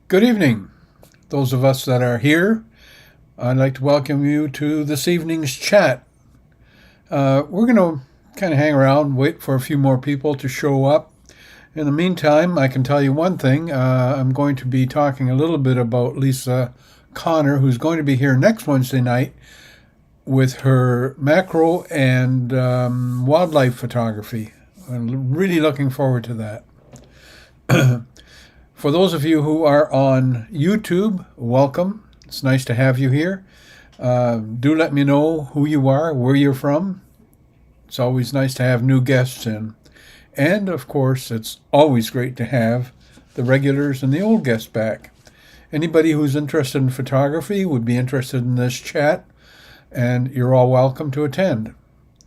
Good evening. Those of us that are here, I'd like to welcome you to this evening's chat. We're going to kind of hang around, wait for a few more people to show up. In the meantime, I can tell you one thing. I'm going to be talking a little bit about Lisa Connor, who's going to be here next Wednesday night with her macro and wildlife photography. I'm really looking forward to that. For those of you who are on YouTube, welcome. It's nice to have you here. Do let me know who you are, where you're from. It's always nice to have new guests in. And, of course, it's always great to have the regulars and the old guests back. Anybody who's interested in photography would be interested in this chat, and you're all welcome to attend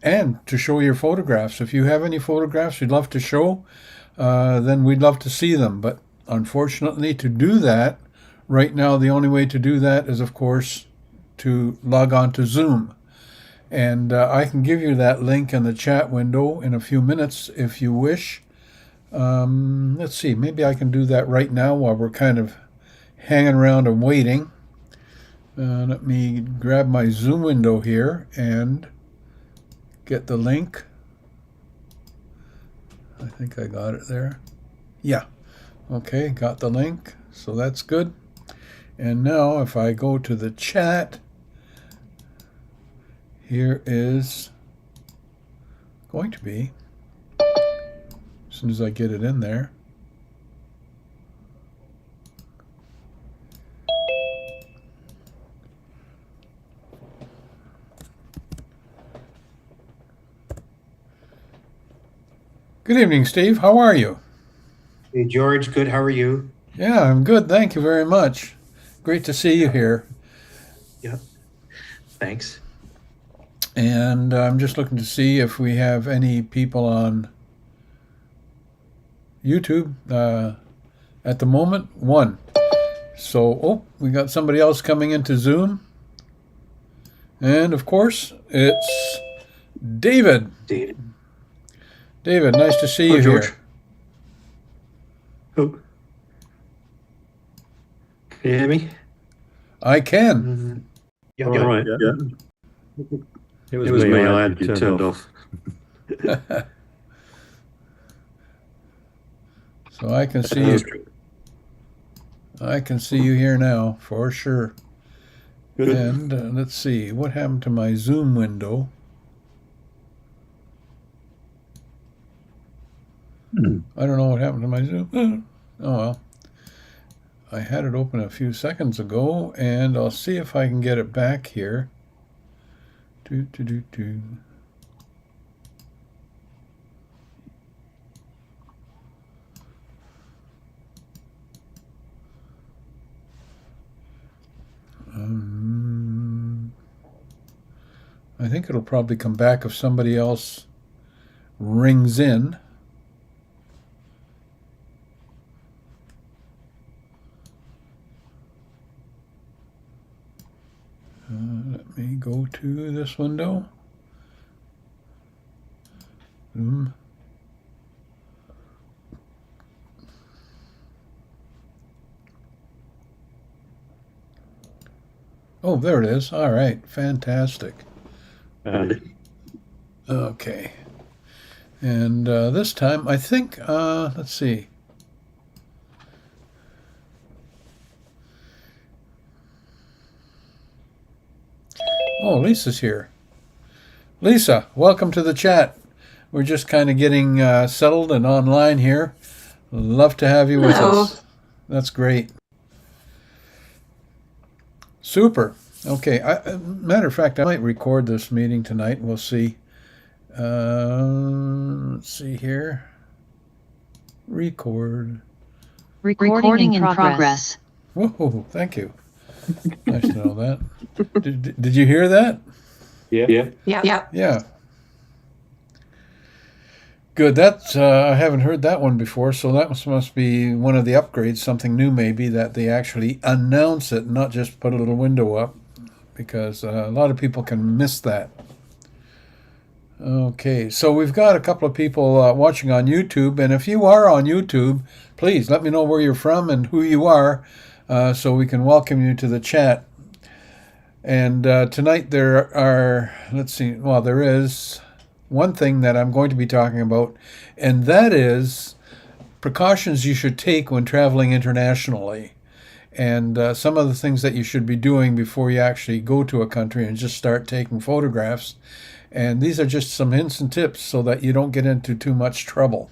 and to show your photographs. If you have any photographs you'd love to show, then we'd love to see them. But unfortunately, to do that, right now the only way to do that is, of course, to log on to Zoom. And I can give you that link in the chat window in a few minutes if you wish. Let's see, maybe I can do that right now while we're kind of hanging around and waiting. Let me grab my Zoom window here and get the link. I think I got it there. Yeah. Okay, got the link, so that's good. And now if I go to the chat, here is going to be, as soon as I get it in there. Good evening, Steve. How are you? Hey, George. Good. How are you? Yeah, I'm good. Thank you very much. Great to see you here. Yeah. Thanks. And I'm just looking to see if we have any people on YouTube. At the moment, one. So, we got somebody else coming into Zoom. And, of course, it's David. David, nice to see you George. here. Oh. Can you hear me? I can. Yeah. All right. Yeah. It was me. I had you turned off. So I can see you. I can see you here now for sure. Good. And let's see, what happened to my Zoom window? I don't know what happened to my Zoom. Oh well. I had it open a few seconds ago, and I'll see if I can get it back here. I think it'll probably come back if somebody else rings in. Let me go to this window. Zoom. Oh, there it is. All right, fantastic. Okay. And this time, I think, let's see. Oh, Lisa's here. Lisa, welcome to the chat. We're just kind of getting settled and online here. Love to have you with us. That's great. Super. Okay. Matter of fact, I might record this meeting tonight. We'll see. Let's see here. Record. Recording in progress. Whoa, thank you. Nice to know that. Did you hear that? Yeah. Yeah. Good. That's I haven't heard that one before, so that must be one of the upgrades, something new maybe, that they actually announce it, not just put a little window up, because a lot of people can miss that. Okay, so we've got a couple of people watching on YouTube, and if you are on YouTube, please let me know where you're from and who you are. so we can welcome you to the chat. And tonight there are, there is one thing that I'm going to be talking about, and that is precautions you should take when traveling internationally. And some of the things that you should be doing before you actually go to a country and just start taking photographs. And these are just some hints and tips so that you don't get into too much trouble.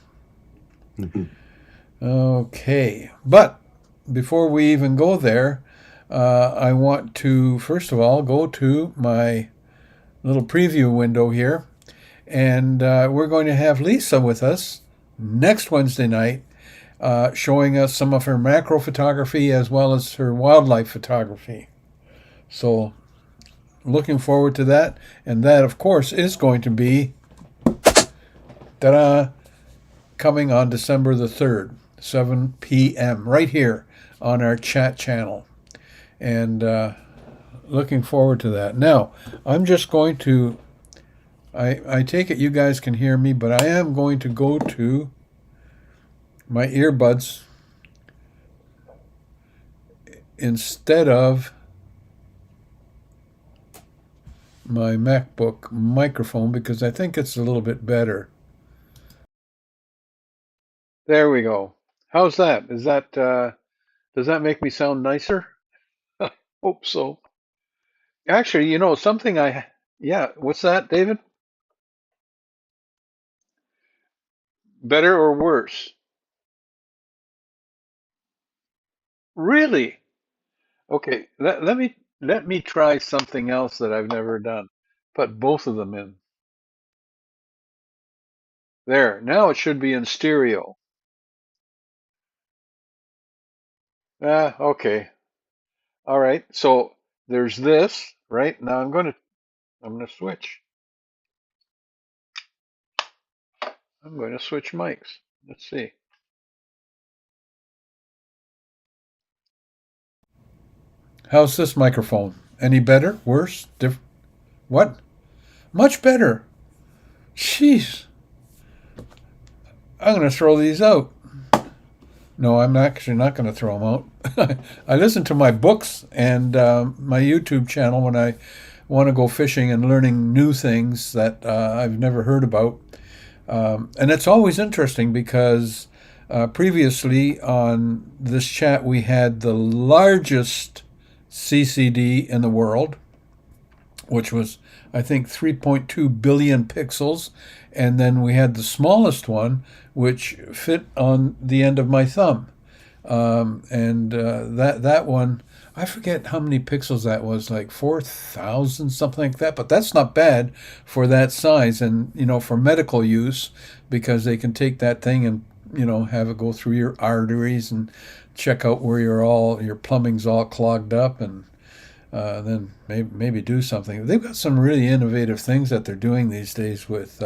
Okay, but before we even go there, I want to, first of all, go to my little preview window here. And we're going to have Lisa with us next Wednesday night, showing us some of her macro photography as well as her wildlife photography. So looking forward to that. And that, of course, is going to be coming on December the 3rd, 7 p.m., right here on our chat channel. And looking forward to that. Now, I'm just going to, I take it you guys can hear me, but I am going to go to my earbuds instead of my MacBook microphone because I think it's a little bit better. There we go. How's that? Is that does that make me sound nicer? Hope so. Actually, something what's that, David? Better or worse? Really? Okay, let me try something else that I've never done. Put both of them in. There. Now it should be in stereo. Okay. All right. So there's this, right? Now I'm gonna switch. I'm going to switch mics. Let's see. How's this microphone? Any better? Worse? What? Much better. Jeez. I'm going to throw these out. No, I'm actually not going to throw them out. I listen to my books and my YouTube channel when I want to go fishing and learning new things that I've never heard about. And it's always interesting because previously on this chat we had the largest CCD in the world, which was, I think, 3.2 billion pixels. And then we had the smallest one, which fit on the end of my thumb. That one, I forget how many pixels that was, like 4,000, something like that. But that's not bad for that size and, for medical use, because they can take that thing and, have it go through your arteries and check out where your plumbing's all clogged up, and then maybe do something. They've got some really innovative things that they're doing these days with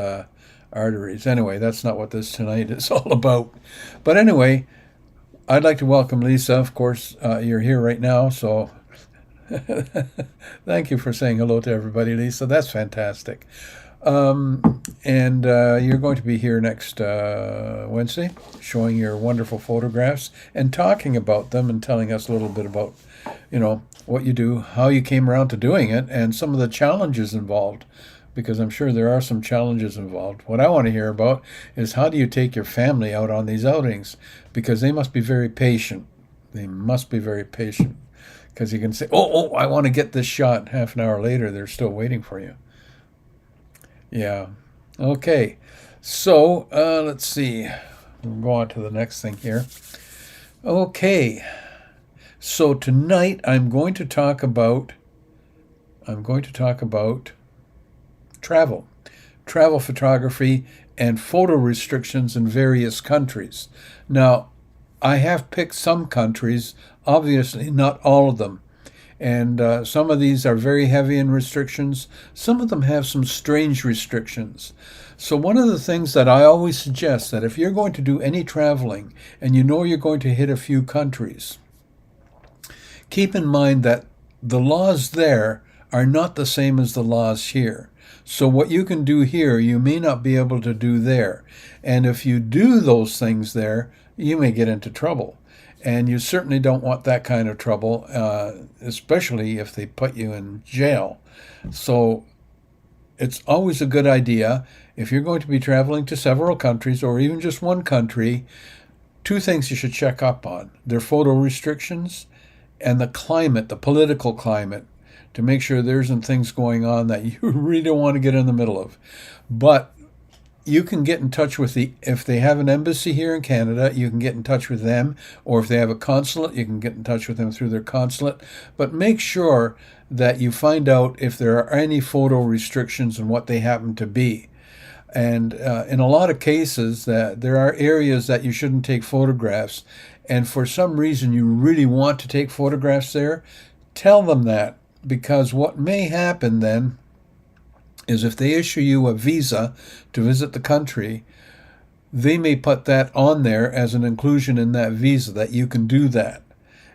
arteries. Anyway, that's not what this tonight is all about. But anyway, I'd like to welcome Lisa. Of course, you're here right now, so thank you for saying hello to everybody, Lisa. That's fantastic. And you're going to be here next Wednesday, showing your wonderful photographs and talking about them and telling us a little bit about, what you do, how you came around to doing it, and some of the challenges involved, because I'm sure there are some challenges involved. What I want to hear about is how do you take your family out on these outings, because they must be very patient. They must be very patient, because you can say, oh, I want to get this shot. Half an hour later, they're still waiting for you. Yeah. Okay. So let's see. We'll go on to the next thing here. Okay. So tonight I'm going to talk about travel photography, and photo restrictions in various countries. Now, I have picked some countries, obviously not all of them. And some of these are very heavy in restrictions. Some of them have some strange restrictions. So one of the things that I always suggest, that if you're going to do any traveling and you're going to hit a few countries, keep in mind that the laws there are not the same as the laws here. So what you can do here, you may not be able to do there. And if you do those things there, you may get into trouble. And you certainly don't want that kind of trouble, especially if they put you in jail. So it's always a good idea, if you're going to be traveling to several countries or even just one country, two things you should check up on: their photo restrictions and the climate, the political climate, to make sure there isn't things going on that you really don't want to get in the middle of. But you can get in touch with if they have an embassy here in Canada, you can get in touch with them, or if they have a consulate, you can get in touch with them through their consulate. But make sure that you find out if there are any photo restrictions and what they happen to be. And in a lot of cases, that there are areas that you shouldn't take photographs, and for some reason you really want to take photographs there, tell them that, because what may happen then is if they issue you a visa to visit the country, they may put that on there as an inclusion in that visa, that you can do that.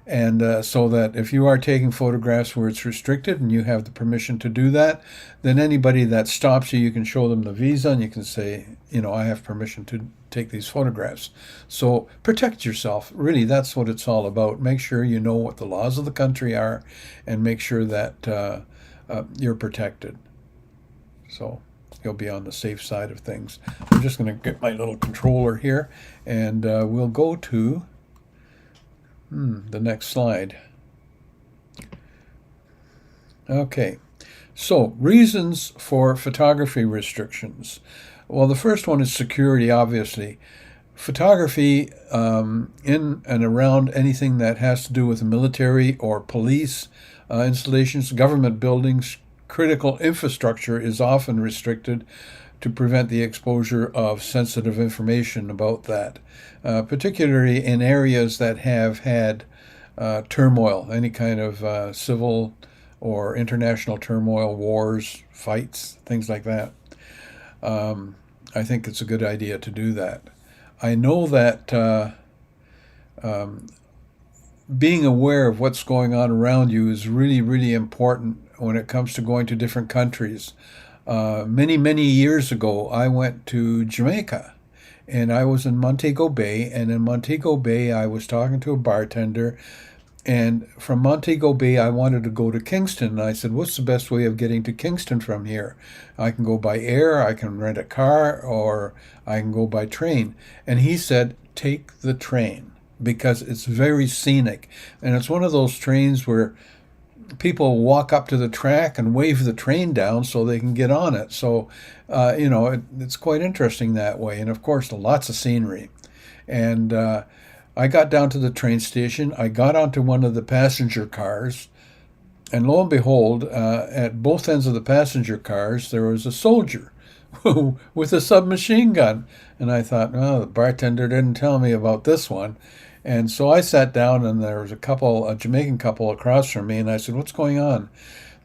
And so that if you are taking photographs where it's restricted and you have the permission to do that, then anybody that stops you, you can show them the visa and you can say, I have permission to take these photographs. So protect yourself. Really, that's what it's all about. Make sure you know what the laws of the country are and make sure that you're protected. So you'll be on the safe side of things. I'm just going to get my little controller here, and we'll go to the next slide. Okay, so reasons for photography restrictions. Well, the first one is security, obviously. Photography in and around anything that has to do with military or police installations, government buildings, critical infrastructure is often restricted to prevent the exposure of sensitive information about that, particularly in areas that have had turmoil, any kind of civil or international turmoil, wars, fights, things like that. I think it's a good idea to do that. I know that being aware of what's going on around you is really, really important when it comes to going to different countries. Many, many years ago, I went to Jamaica, and I was in Montego Bay, and in Montego Bay, I was talking to a bartender, and from Montego Bay, I wanted to go to Kingston, and I said, what's the best way of getting to Kingston from here? I can go by air, I can rent a car, or I can go by train. And he said, take the train, because it's very scenic, and it's one of those trains where people walk up to the track and wave the train down so they can get on it. So, it's quite interesting that way. And of course, lots of scenery. And I got down to the train station. I got onto one of the passenger cars. And lo and behold, at both ends of the passenger cars, there was a soldier with a submachine gun. And I thought, the bartender didn't tell me about this one. And so I sat down, and there was a Jamaican couple across from me, and I said, what's going on?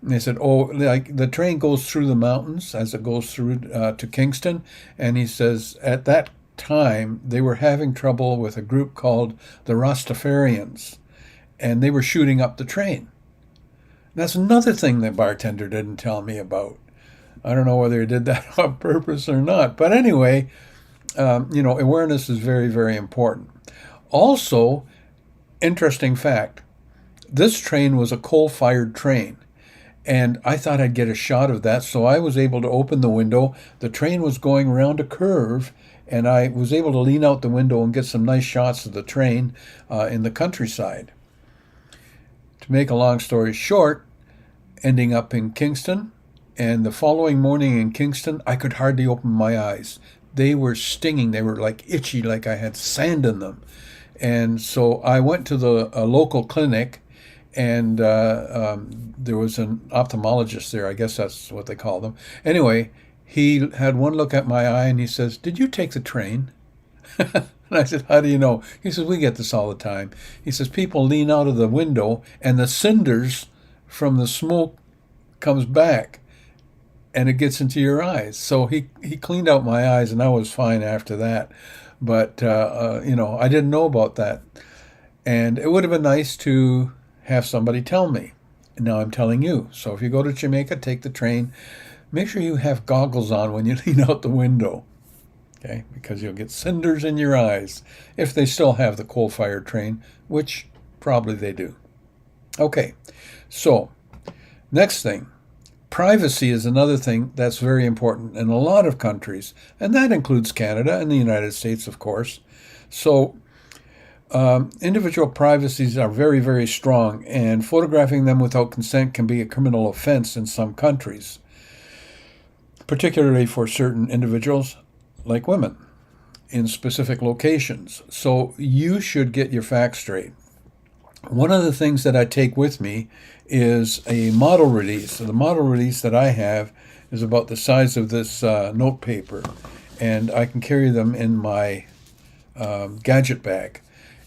And they said, like the train goes through the mountains as it goes through to Kingston. And he says, at that time, they were having trouble with a group called the Rastafarians, and they were shooting up the train. That's another thing the bartender didn't tell me about. I don't know whether he did that on purpose or not. But anyway, awareness is very, very important. Also, interesting fact, this train was a coal-fired train, and I thought I'd get a shot of that, so I was able to open the window. The train was going around a curve, and I was able to lean out the window and get some nice shots of the train in the countryside. To make a long story short, ending up in Kingston, and the following morning in Kingston, I could hardly open my eyes. They were stinging. They were like itchy, like I had sand in them. And so I went to a local clinic, and there was an ophthalmologist there. I guess that's what they call them. Anyway, he had one look at my eye, and he says, did you take the train? And I said, how do you know? He says, we get this all the time. He says, people lean out of the window, and the cinders from the smoke comes back, and it gets into your eyes. So he cleaned out my eyes, and I was fine after that. But, I didn't know about that. And it would have been nice to have somebody tell me. And now I'm telling you. So if you go to Jamaica, take the train. Make sure you have goggles on when you lean out the window. okay, because you'll get cinders in your eyes if they still have the coal-fired train, which probably they do. Okay, so next thing. Privacy is another thing that's very important in a lot of countries, and that includes Canada and the United States, of course. So, individual privacies are very, very strong, and photographing them without consent can be a criminal offense in some countries, particularly for certain individuals, like women, in specific locations. So, you should get your facts straight. One of the things that I take with me is a model release. So the model release that I have is about the size of this note paper, and I can carry them in my gadget bag.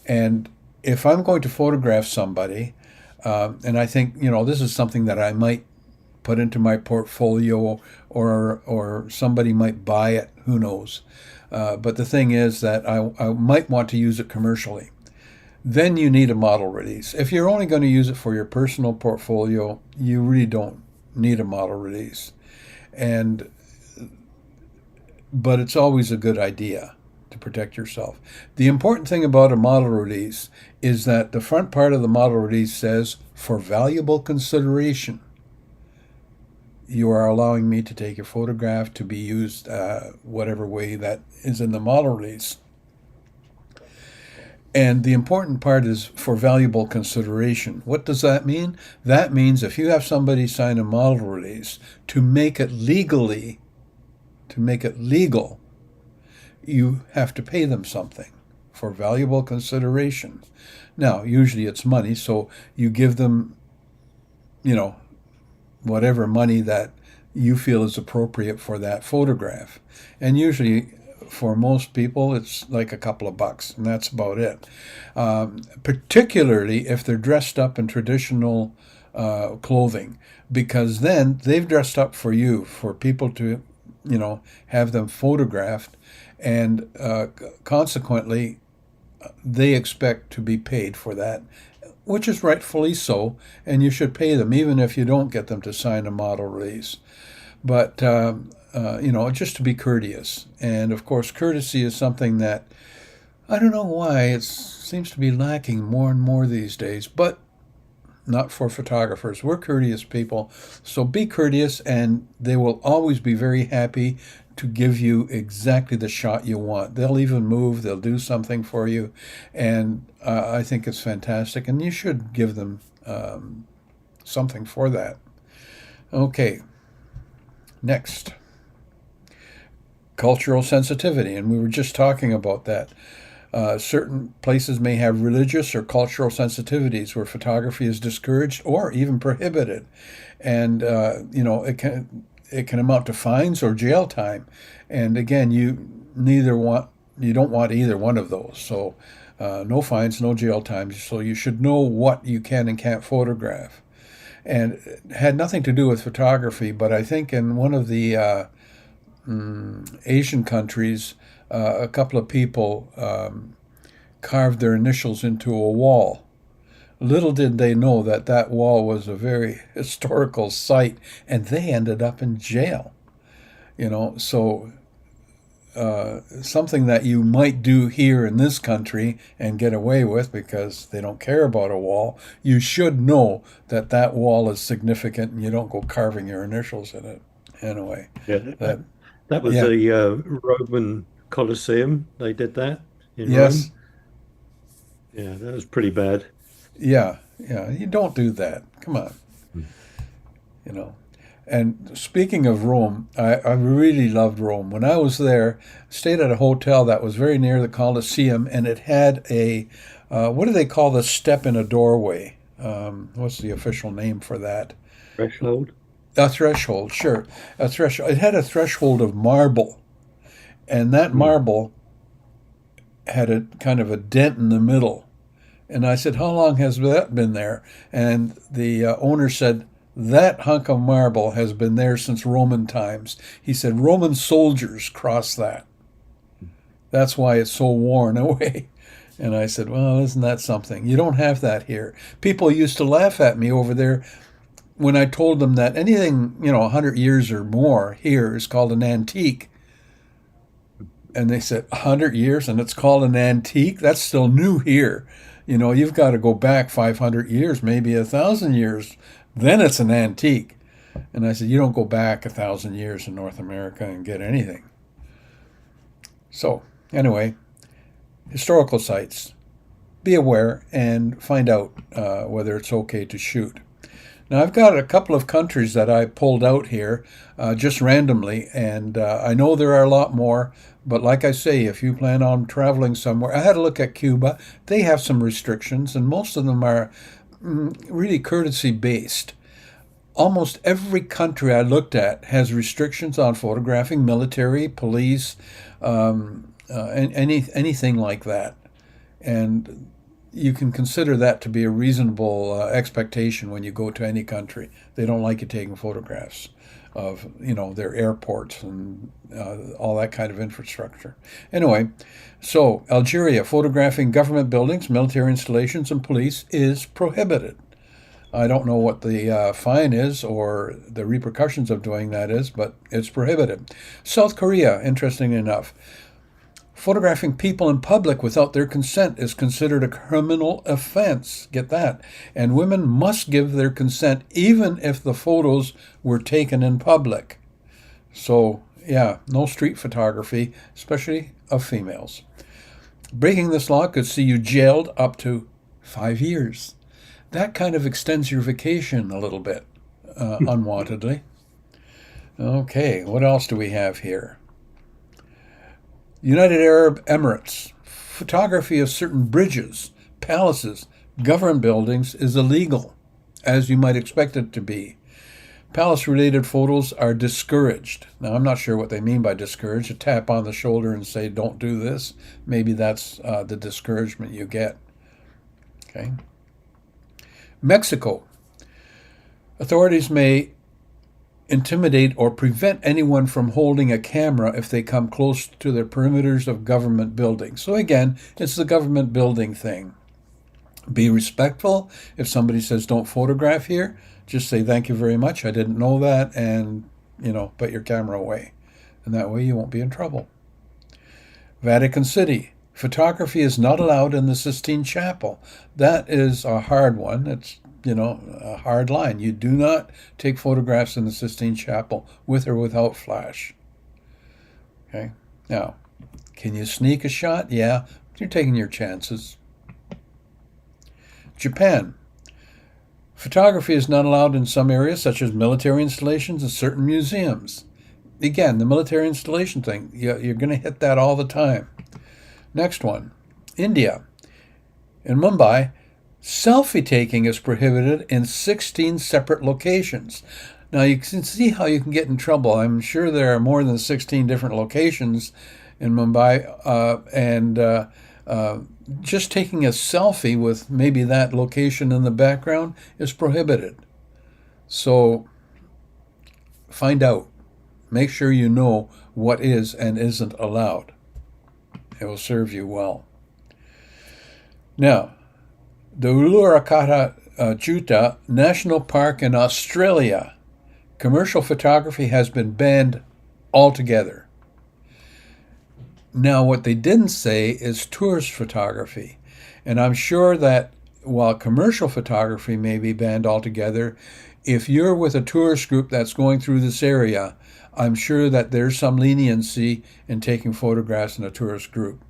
And if I'm going to photograph somebody, and I think, this is something that I might put into my portfolio, or somebody might buy it, who knows. But the thing is that I might want to use it commercially. Then you need a model release. If you're only going to use it for your personal portfolio, you really don't need a model release. But it's always a good idea to protect yourself. The important thing about a model release is that the front part of the model release says, "For valuable consideration, you are allowing me to take your photograph to be used whatever way that is in the model release." And the important part is for valuable consideration. What does that mean? That means if you have somebody sign a model release, to make it legal, you have to pay them something for valuable consideration. Now, usually it's money, so you give them, whatever money that you feel is appropriate for that photograph. And usually, for most people, it's like a couple of bucks, and that's about it. Particularly if they're dressed up in traditional clothing, because then they've dressed up for you, for people to, have them photographed, and consequently, they expect to be paid for that, which is rightfully so, and you should pay them, even if you don't get them to sign a model release. But just to be courteous. And of course, courtesy is something that I don't know why it seems to be lacking more and more these days, but not for photographers. We're courteous people, so be courteous, and they will always be very happy to give you exactly the shot you want. They'll even move, they'll do something for you, and I think it's fantastic, and you should give them something for that. Okay, next. Cultural sensitivity, and we were just talking about that. Certain places may have religious or cultural sensitivities where photography is discouraged or even prohibited, and it can amount to fines or jail time. And again, you don't want either one of those. So no fines, no jail time. So you should know what you can and can't photograph. And it had nothing to do with photography, but I think in one of the Asian countries, a couple of people carved their initials into a wall. Little did they know that that wall was a very historical site, and they ended up in jail. So something that you might do here in this country and get away with because they don't care about a wall, you should know that that wall is significant, and you don't go carving your initials in it. Anyway, Yeah, that was the Roman Colosseum. They did that in yes, Rome. Yeah, that was pretty bad. yeah, you don't do that. Come on, you know. And speaking of Rome, I really loved Rome. When I was there, stayed at a hotel that was very near the Colosseum, and it had a, what do they call the step in a doorway? What's the official name for that? Threshold. A threshold, sure. A threshold. It had a threshold of marble, and that Mm. marble had a kind of a dent in the middle. And I said, "How long has that been there?" And the owner said, "That hunk of marble has been there since Roman times." He said, "Roman soldiers crossed that. That's why it's so worn away." And I said, "Well, isn't that something? You don't have that here." People used to laugh at me over there when I told them that anything, 100 years or more here is called an antique. And they said, 100 years and it's called an antique? That's still new here. You've got to go back 500 years, maybe 1,000 years. Then it's an antique. And I said, you don't go back 1,000 years in North America and get anything. So, anyway, historical sites. Be aware and find out whether it's okay to shoot. Now, I've got a couple of countries that I pulled out here just randomly, and I know there are a lot more, but like I say, if you plan on traveling somewhere, I had a look at Cuba. They have some restrictions, and most of them are really courtesy-based. Almost every country I looked at has restrictions on photographing military, police, and anything like that. And you can consider that to be a reasonable expectation when you go to any country. They don't like you taking photographs of, their airports and all that kind of infrastructure. Anyway, so Algeria, photographing government buildings, military installations, and police is prohibited. I don't know what the fine is or the repercussions of doing that is, but it's prohibited. South Korea, interesting enough, photographing people in public without their consent is considered a criminal offense. Get that. And women must give their consent even if the photos were taken in public. So, yeah, no street photography, especially of females. Breaking this law could see you jailed up to 5 years. That kind of extends your vacation a little bit, unwantedly. Okay, what else do we have here? United Arab Emirates. Photography of certain bridges, palaces, government buildings is illegal, as you might expect it to be. Palace-related photos are discouraged. Now, I'm not sure what they mean by discouraged. A tap on the shoulder and say, don't do this. Maybe that's the discouragement you get. Okay. Mexico. Authorities may intimidate or prevent anyone from holding a camera if they come close to the perimeters of government buildings. So again, it's the government building thing. Be respectful. If somebody says don't photograph here, just say thank you very much. I didn't know that, and put your camera away. And that way you won't be in trouble. Vatican City. Photography is not allowed in the Sistine Chapel. That is a hard one. It's a hard line. You do not take photographs in the Sistine Chapel with or without flash. Okay. Now, can you sneak a shot? Yeah, you're taking your chances. Japan. Photography is not allowed in some areas, such as military installations and certain museums. Again, the military installation thing, you're going to hit that all the time. Next one. India. In Mumbai, selfie taking is prohibited in 16 separate locations. Now, you can see how you can get in trouble. I'm sure there are more than 16 different locations in Mumbai, and just taking a selfie with maybe that location in the background is prohibited. So find out. Make sure you know what is and isn't allowed. It will serve you well. Now, the Ulurakata Juta National Park in Australia. Commercial photography has been banned altogether. Now, what they didn't say is tourist photography. And I'm sure that while commercial photography may be banned altogether, if you're with a tourist group that's going through this area, I'm sure that there's some leniency in taking photographs in a tourist group.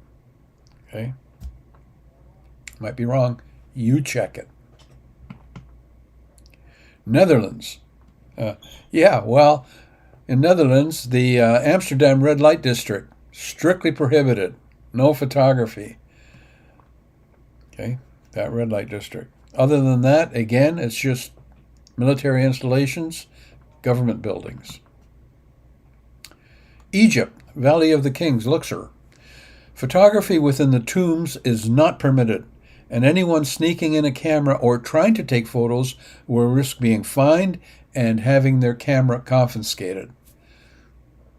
Okay? Might be wrong. You check it. Netherlands. In Netherlands, the Amsterdam red light district, strictly prohibited. No photography. Okay, that red light district. Other than that, again, it's just military installations, government buildings. Egypt, Valley of the Kings, Luxor. Photography within the tombs is not permitted, and anyone sneaking in a camera or trying to take photos will risk being fined and having their camera confiscated.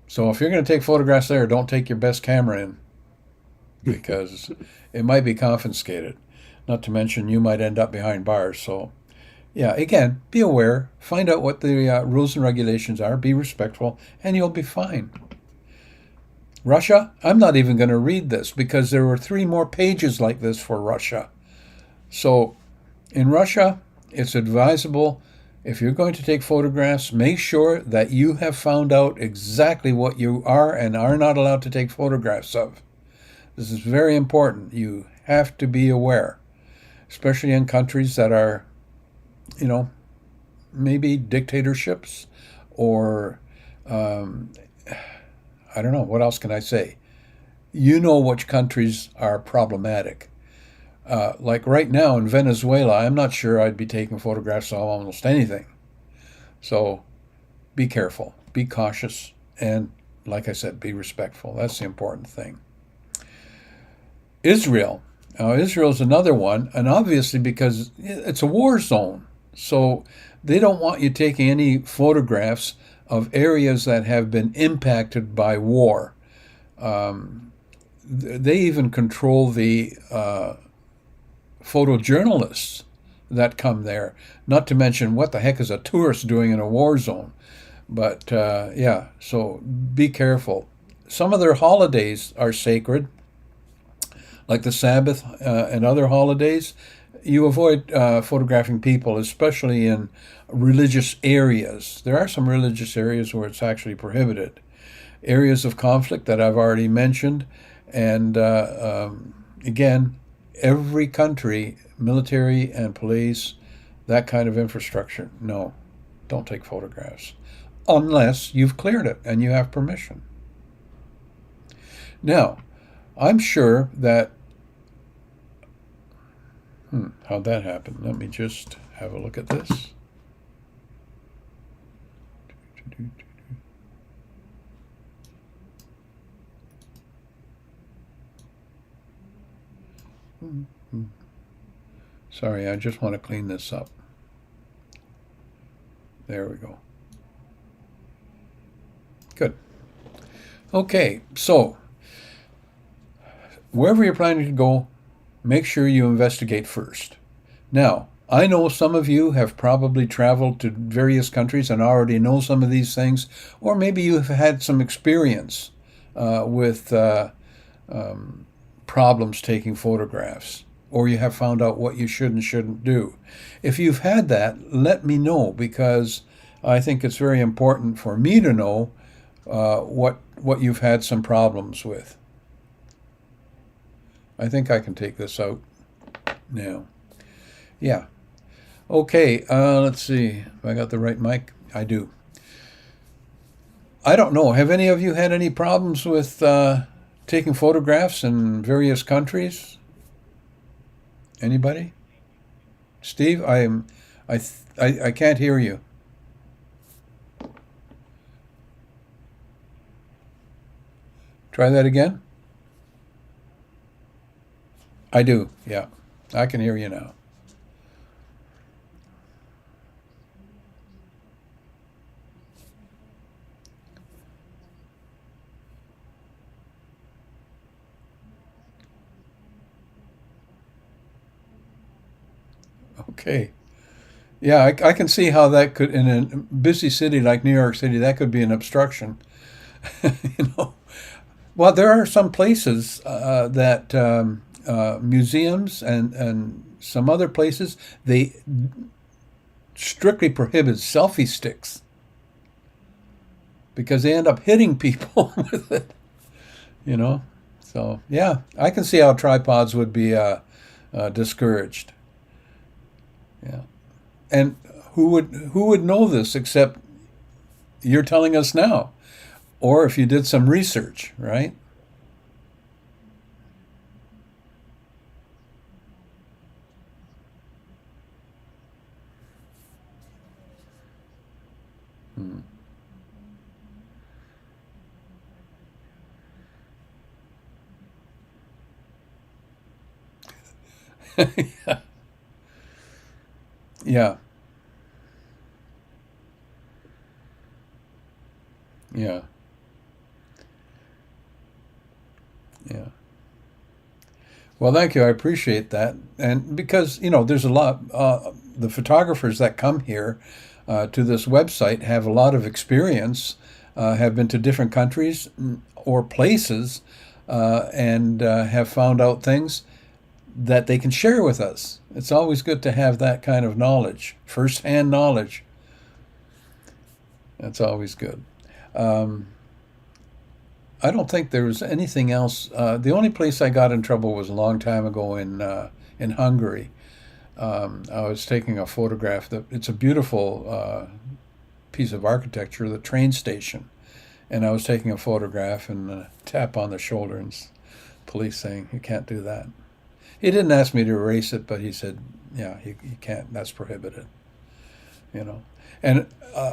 So if you're going to take photographs there, don't take your best camera in, because it might be confiscated. Not to mention you might end up behind bars. So yeah, again, be aware, find out what the rules and regulations are, be respectful, and you'll be fine. Russia, I'm not even going to read this because there were 3 more pages like this for Russia. So in Russia, it's advisable, if you're going to take photographs, make sure that you have found out exactly what you are and are not allowed to take photographs of. This is very important. You have to be aware, especially in countries that are, maybe dictatorships or, I don't know, what else can I say? You know which countries are problematic. Like right now in Venezuela, I'm not sure I'd be taking photographs of almost anything. So be careful, be cautious, and like I said, be respectful. That's the important thing. Israel. Now, Israel's another one, and obviously because it's a war zone. So they don't want you taking any photographs of areas that have been impacted by war. They even control the photojournalists that come there, not to mention what the heck is a tourist doing in a war zone. But yeah, so be careful. Some of their holidays are sacred, like the Sabbath and other holidays. You avoid photographing people, especially in religious areas. There are some religious areas where it's actually prohibited. Areas of conflict that I've already mentioned. And again, every country, military and police, that kind of infrastructure, no, don't take photographs unless you've cleared it and you have permission. Now, I'm sure that, how'd that happen? Let me just have a look at this. Sorry, I just want to clean this up. There we go. Good. Okay, so wherever you're planning to go, make sure you investigate first. Now, I know some of you have probably traveled to various countries and already know some of these things, or maybe you have had some experience with problems taking photographs, or you have found out what you should and shouldn't do. If you've had that, let me know, because I think it's very important for me to know what you've had some problems with. I think I can take this out now. Yeah. Okay, let's see if I got the right mic. I do. I don't know. Have any of you had any problems with taking photographs in various countries? Anybody? Steve, I can't hear you. Try that again. I do, yeah. I can hear you now. Okay. Yeah, I can see how that could, in a busy city like New York City, that could be an obstruction. You know. Well, there are some places that museums and some other places, they strictly prohibit selfie sticks because they end up hitting people with it, you know. So, yeah, I can see how tripods would be discouraged. Yeah. And who would know this except you're telling us now? Or if you did some research, right? Hmm. Yeah. Yeah. Yeah. Yeah. Well, thank you. I appreciate that. And because, you know, there's a lot, the photographers that come here to this website have a lot of experience, have been to different countries, or places and have found out things that they can share with us. It's always good to have that kind of knowledge, first-hand knowledge. That's always good. I don't think there was anything else. The only place I got in trouble was a long time ago in Hungary. I was taking a photograph. It's a beautiful piece of architecture, the train station. And I was taking a photograph and a tap on the shoulder and police saying, "You can't do that." He didn't ask me to erase it, but he said, "Yeah, you can't. That's prohibited." You know. And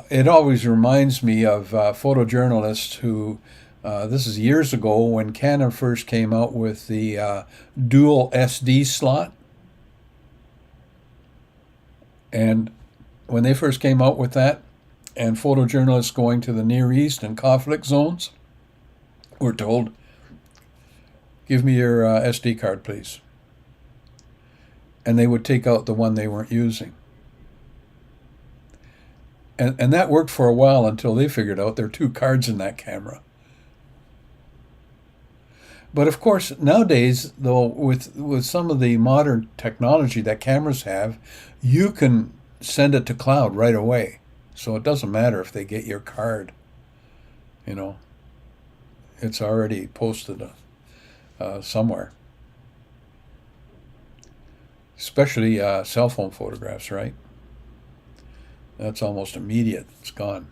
it always reminds me of photojournalists who, this is years ago when Canon first came out with the dual SD slot. And when they first came out with that, and photojournalists going to the Near East and conflict zones were told, "Give me your SD card, please." And they would take out the one they weren't using. And that worked for a while until they figured out there are two cards in that camera. But of course, nowadays, though, with some of the modern technology that cameras have, you can send it to cloud right away. So it doesn't matter if they get your card. You know, it's already posted somewhere. Especially cell phone photographs, right? That's almost immediate. It's gone.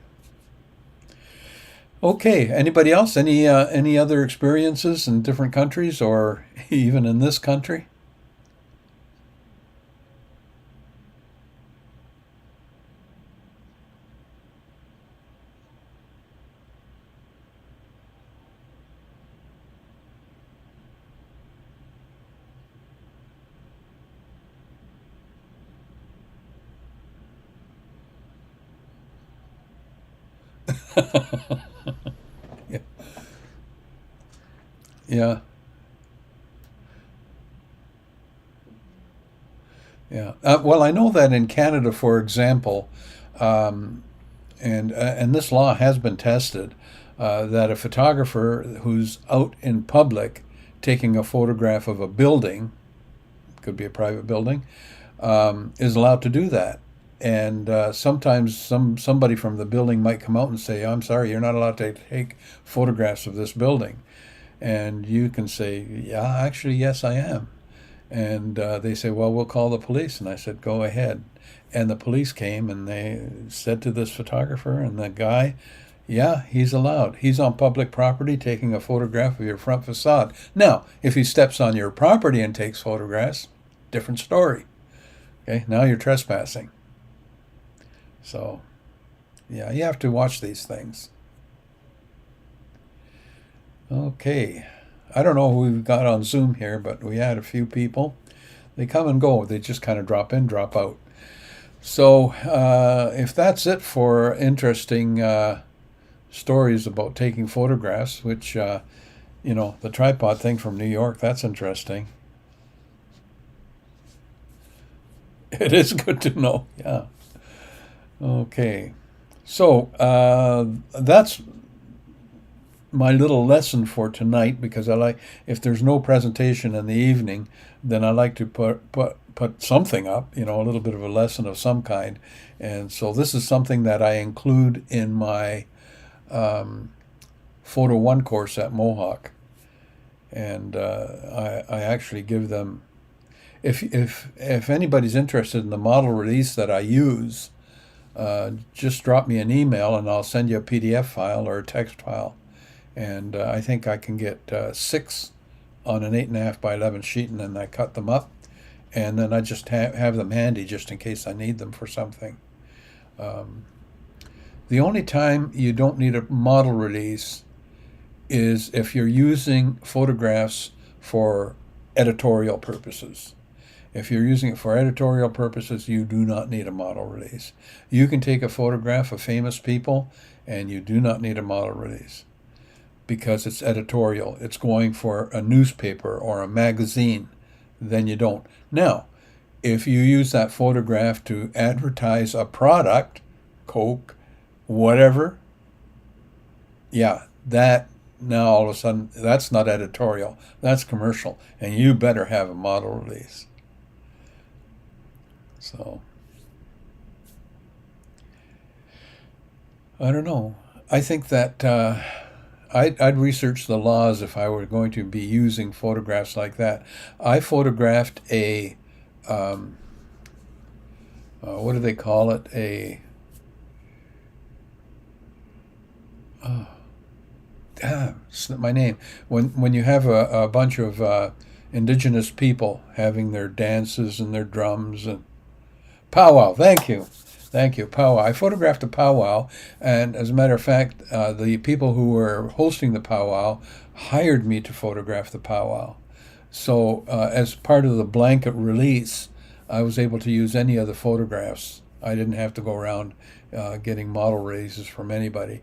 Okay. Anybody else? Any other experiences in different countries or even in this country? Yeah. Yeah. Yeah. Well, I know that in Canada, for example, and this law has been tested, that a photographer who's out in public taking a photograph of a building, could be a private building, is allowed to do that. And sometimes somebody from the building might come out and say, "I'm sorry, you're not allowed to take photographs of this building." And you can say, "Yeah, actually, yes, I am." And they say, "Well, we'll call the police." And I said, "Go ahead." And the police came and they said to this photographer and the guy, "Yeah, he's allowed. He's on public property taking a photograph of your front facade." Now, if he steps on your property and takes photographs, different story. Okay, now you're trespassing. So, yeah, you have to watch these things. Okay. I don't know who we've got on Zoom here, but we had a few people. They come and go. They just kind of drop in, drop out. So if that's it for interesting stories about taking photographs, which, the tripod thing from New York, that's interesting. It is good to know, yeah. Okay. So that's my little lesson for tonight, because if there's no presentation in the evening, then I like to put something up, a little bit of a lesson of some kind. And so this is something that I include in my Photo 1 course at Mohawk. And I actually give them, if anybody's interested in the model release that I use, just drop me an email and I'll send you a PDF file or a text file. And I think I can get 6 on an 8.5 by 11 sheet, and then I cut them up, and then I just have them handy just in case I need them for something. The only time you don't need a model release is if you're using photographs for editorial purposes. If you're using it for editorial purposes, you do not need a model release. You can take a photograph of famous people, and you do not need a model release, because it's editorial. It's going for a newspaper or a magazine. Then you don't. Now, if you use that photograph to advertise a product, Coke, whatever, yeah, that now all of a sudden that's not editorial, that's commercial, and you better have a model release. So I don't know. I think that I'd research the laws if I were going to be using photographs like that. I photographed a what do they call it? Slipped my name. When you have a bunch of indigenous people having their dances and their drums and powwow. Thank you, powwow. I photographed a powwow, and as a matter of fact, the people who were hosting the powwow hired me to photograph the powwow. So as part of the blanket release, I was able to use any of the photographs. I didn't have to go around getting model releases from anybody.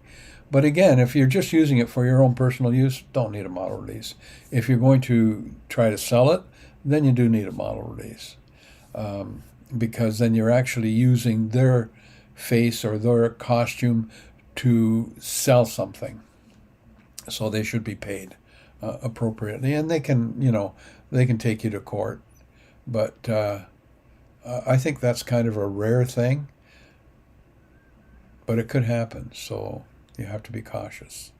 But again, if you're just using it for your own personal use, don't need a model release. If you're going to try to sell it, then you do need a model release. Because then you're actually using their face or their costume to sell something. So they should be paid appropriately. And they can, they can take you to court. But I think that's kind of a rare thing. But it could happen. So you have to be cautious.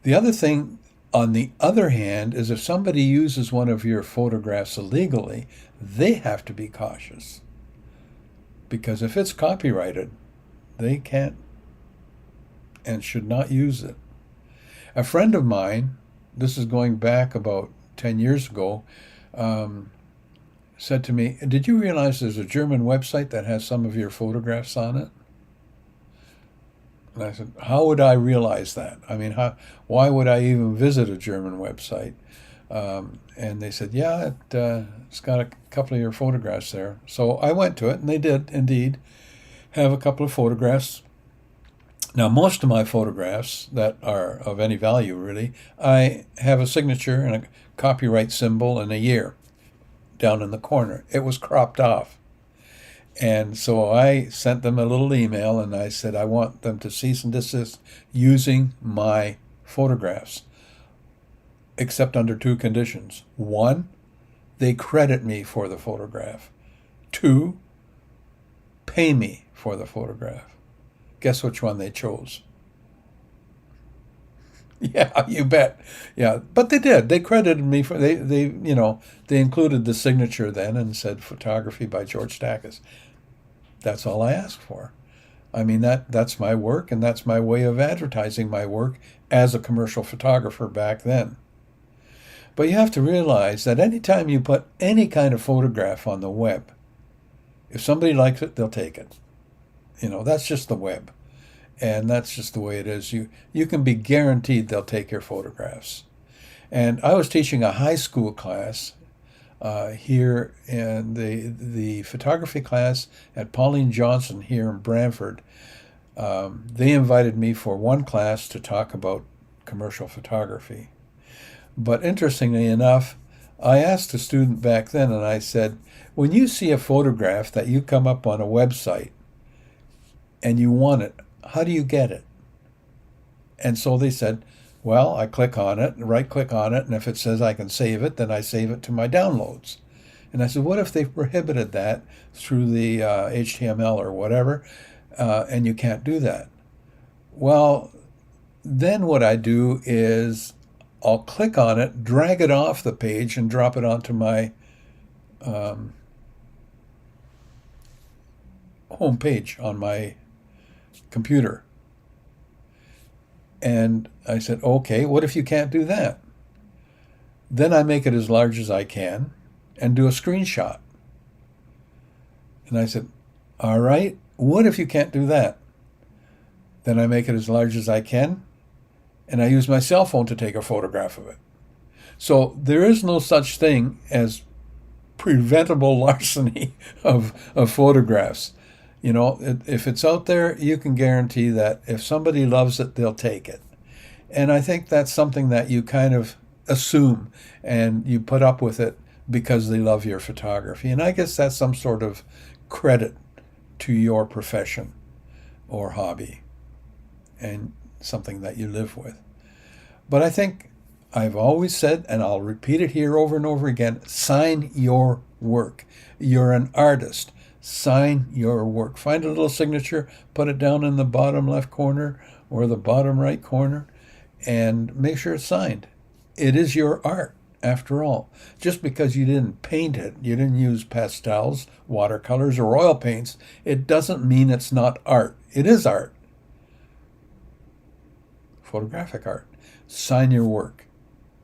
The other thing, on the other hand, is if somebody uses one of your photographs illegally, they have to be cautious. Because if it's copyrighted, they can't and should not use it. A friend of mine, this is going back about 10 years ago, said to me, "Did you realize there's a German website that has some of your photographs on it?" And I said, "How would I realize that? I mean, why would I even visit a German website?" And they said, "Yeah, it's got a couple of your photographs there." So I went to it, and they did indeed have a couple of photographs. Now, most of my photographs that are of any value, really, I have a signature and a copyright symbol and a year down in the corner. It was cropped off. And so I sent them a little email, and I said, I want them to cease and desist using my photographs, except under two conditions. One, they credit me for the photograph. Two, pay me for the photograph. Guess which one they chose? Yeah, you bet. Yeah, but they did. They credited me for they included the signature then and said photography by Jorj Takis. That's all I asked for. I mean, that's my work, and that's my way of advertising my work as a commercial photographer back then. But you have to realize that anytime you put any kind of photograph on the web, if somebody likes it, they'll take it. That's just the web. And that's just the way it is. You can be guaranteed they'll take your photographs. And I was teaching a high school class here in the photography class at Pauline Johnson here in Brantford. They invited me for one class to talk about commercial photography. But interestingly enough, I asked a student back then, and I said, when you see a photograph that you come up on a website and you want it, how do you get it? And so they said, well, I click on it, right-click on it, and if it says I can save it, then I save it to my downloads. And I said, what if they prohibited that through the HTML or whatever, and you can't do that? Well, then what I do is I'll click on it, drag it off the page, and drop it onto my home page on my computer. And I said, okay, what if you can't do that? Then I make it as large as I can and do a screenshot. And I said, all right, what if you can't do that? Then I make it as large as I can, and I use my cell phone to take a photograph of it. So there is no such thing as preventable larceny of photographs. If it's out there, you can guarantee that if somebody loves it, they'll take it. And I think that's something that you kind of assume and you put up with it because they love your photography. And I guess that's some sort of credit to your profession or hobby. And something that you live with. But I think I've always said, and I'll repeat it here over and over again, sign your work. You're an artist. Sign your work. Find a little signature, put it down in the bottom left corner or the bottom right corner, and make sure it's signed. It is your art, after all. Just because you didn't paint it, you didn't use pastels, watercolors, or oil paints, it doesn't mean it's not art. It is art. Photographic art. Sign your work.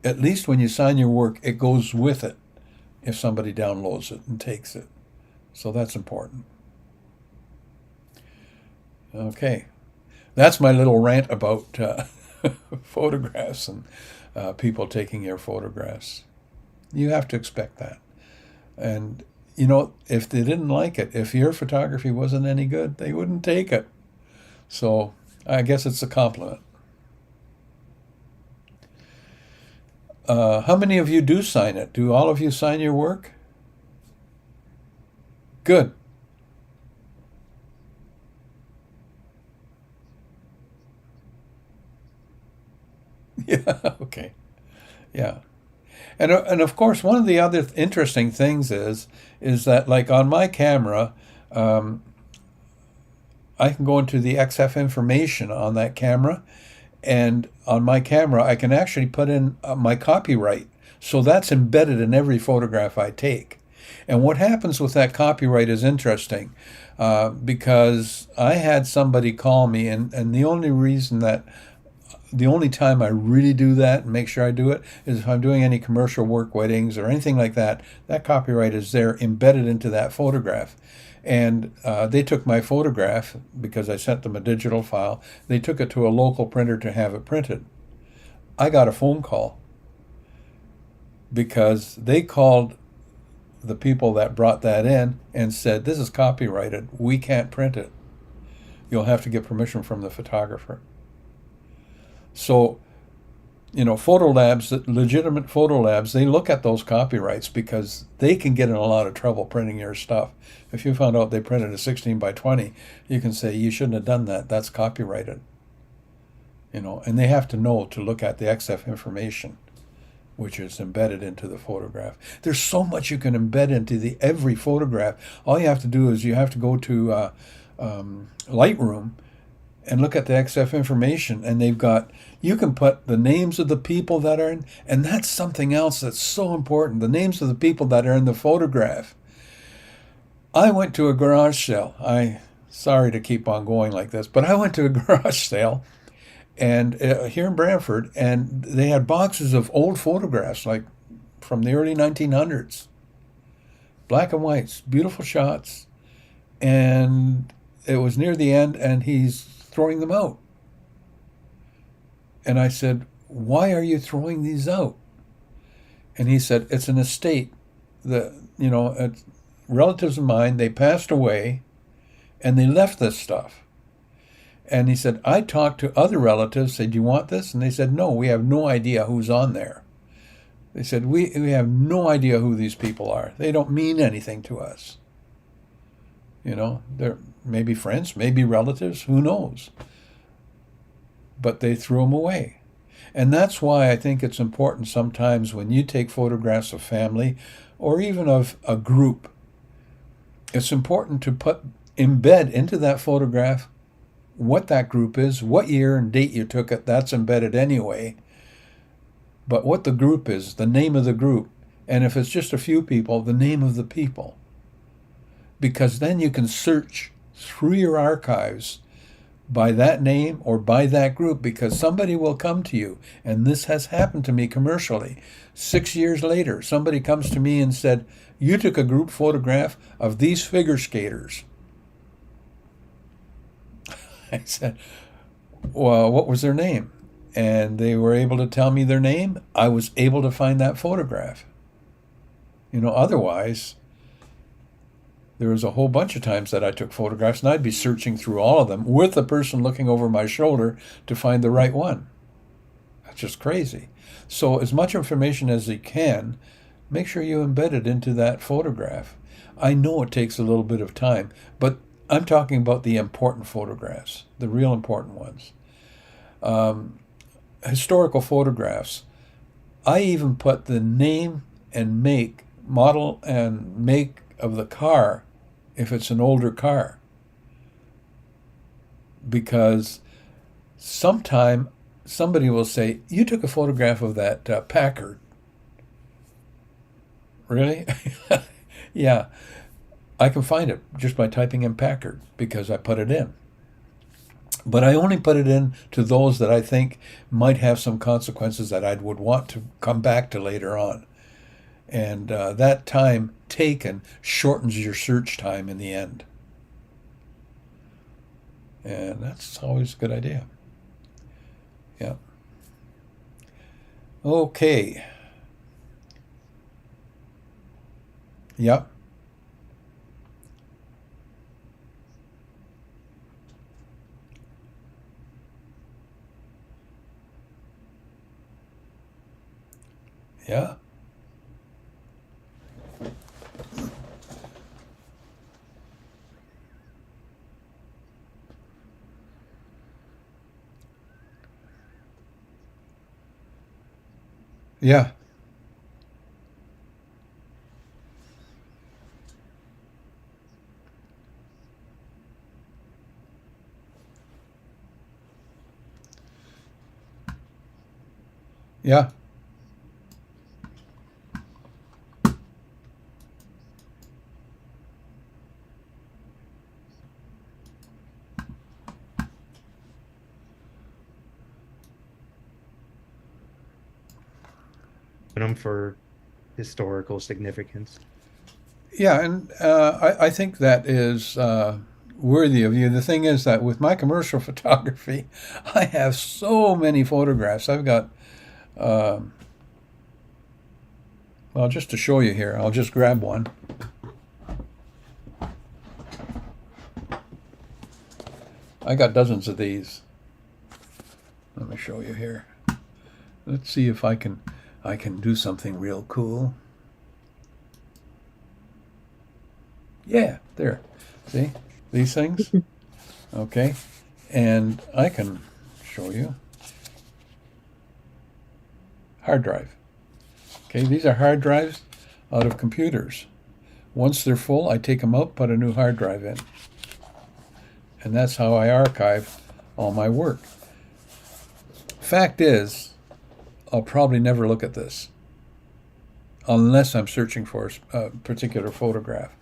At least when you sign your work, it goes with it if somebody downloads it and takes it. So that's important. Okay. That's my little rant about photographs and people taking your photographs. You have to expect that. And, you know, if they didn't like it, if your photography wasn't any good, they wouldn't take it. So I guess it's a compliment. How many of you do sign it? Do all of you sign your work? Good. Yeah, okay. Yeah. And of course, one of the other interesting things is that, like, on my camera, I can go into the XF information on that camera, and on my camera, I can actually put in my copyright. So that's embedded in every photograph I take. And what happens with that copyright is interesting, because I had somebody call me, and the only time I really do that and make sure I do it is if I'm doing any commercial work, weddings, or anything like that. That copyright is there embedded into that photograph. And they took my photograph, because I sent them a digital file. They took it to a local printer to have it printed. I got a phone call because they called the people that brought that in and said, "This is copyrighted. We can't print it. You'll have to get permission from the photographer." So, you know, legitimate photo labs, they look at those copyrights because they can get in a lot of trouble printing your stuff. If you found out they printed a 16 by 20, you can say, "You shouldn't have done that. That's copyrighted." You know, and they have to know to look at the XF information, which is embedded into the photograph. There's so much you can embed into every photograph. All you have to do is you have to go to Lightroom and look at the XF information, and you can put the names of the people that are in, and that's something else that's so important, the names of the people that are in the photograph. I went to a garage sale. Sorry to keep on going like this, but I went to a garage sale and here in Brantford, and they had boxes of old photographs, like from the early 1900s, black and whites, beautiful shots, and it was near the end, and he's throwing them out. And I said, "Why are you throwing these out?" And he said, "It's an estate. Relatives of mine, they passed away, and they left this stuff." And he said, "I talked to other relatives, said, 'Do you want this?' And they said, 'No, we have no idea who's on there.' They said, we have no idea who these people are. They don't mean anything to us. You know, they're maybe friends, maybe relatives, who knows? But they threw them away." And that's why I think it's important sometimes when you take photographs of family or even of a group, it's important to embed into that photograph what that group is, what year and date you took it, that's embedded anyway. But what the group is, the name of the group, and if it's just a few people, the name of the people. Because then you can search through your archives by that name or by that group, because somebody will come to you. And this has happened to me commercially. 6 years later, somebody comes to me and said, "You took a group photograph of these figure skaters." I said, "Well, what was their name?" And they were able to tell me their name. I was able to find that photograph. You know, otherwise, there was a whole bunch of times that I took photographs, and I'd be searching through all of them with the person looking over my shoulder to find the right one. That's just crazy. So as much information as you can, make sure you embed it into that photograph. I know it takes a little bit of time, but I'm talking about the important photographs, the real important ones. historical photographs. I even put the name and make, model and make of the car if it's an older car. Because sometime somebody will say, "You took a photograph of that Packard." Really? Yeah. I can find it just by typing in Packard because I put it in. But I only put it in to those that I think might have some consequences that I would want to come back to later on. And that time taken shortens your search time in the end. And that's always a good idea. Yeah. Okay. Yep. Yeah. Yeah. Yeah. Them for historical significance. Yeah, and I think that is worthy of you. The thing is that with my commercial photography, I have so many photographs. I've got, well, just to show you here, I'll just grab one. I got dozens of these. Let me show you here. Let's see if I can do something real cool. Yeah, there. See these things? Okay. And I can show you. Hard drive. Okay, these are hard drives out of computers. Once they're full, I take them out, put a new hard drive in. And that's how I archive all my work. Fact is, I'll probably never look at this unless I'm searching for a particular photograph.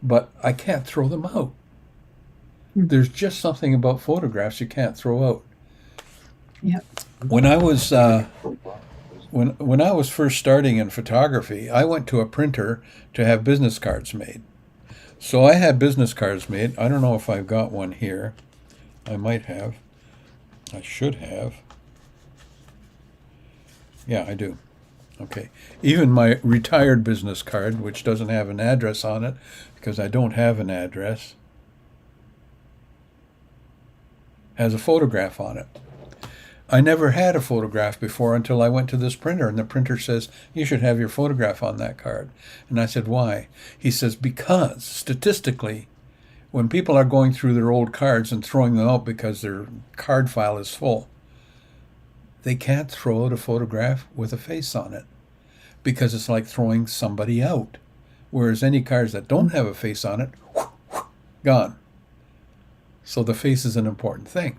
But I can't throw them out. There's just something about photographs you can't throw out. Yep. When I was when I was first starting in photography, I went to a printer to have business cards made. So I had business cards made. I don't know if I've got one here. I might have. I should have. Yeah, I do. Okay. Even my retired business card, which doesn't have an address on it, because I don't have an address, has a photograph on it. I never had a photograph before until I went to this printer, and the printer says, "You should have your photograph on that card." And I said, "Why?" He says, "Because statistically, when people are going through their old cards and throwing them out because their card file is full, they can't throw out a photograph with a face on it because it's like throwing somebody out. Whereas any cards that don't have a face on it, gone. So the face is an important thing.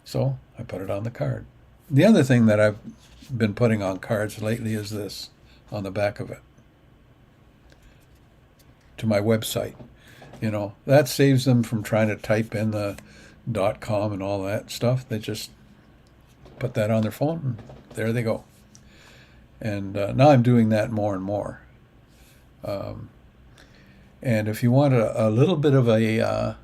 So I put it on the card. The other thing that I've been putting on cards lately is this on the back of it to my website. You know, that saves them from trying to type in the .com and all that stuff. They just put that on their phone and there they go. And now I'm doing that more and more. And if you want a little bit of a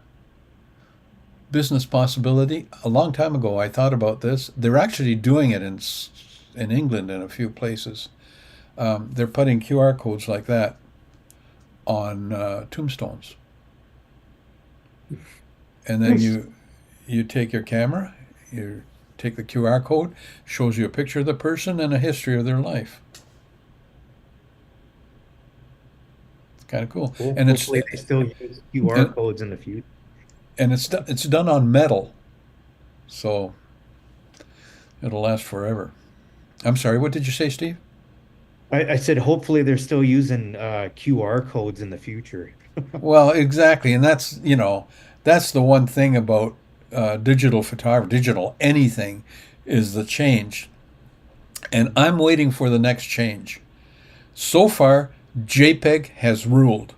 business possibility, a long time ago I thought about this. They're actually doing it in England in a few places. They're putting QR codes like that on tombstones. And then you take your camera, you take the QR code, shows you a picture of the person and a history of their life. It's kind of cool. Well, And hopefully they still use QR codes in the future. And it's done on metal, so It'll last forever. I'm sorry, what did you say, Steve? I said hopefully they're still using QR codes in the future. Well, exactly, and that's the one thing about digital photography, digital anything, is the change, and I'm waiting for the next change. So far, JPEG has ruled.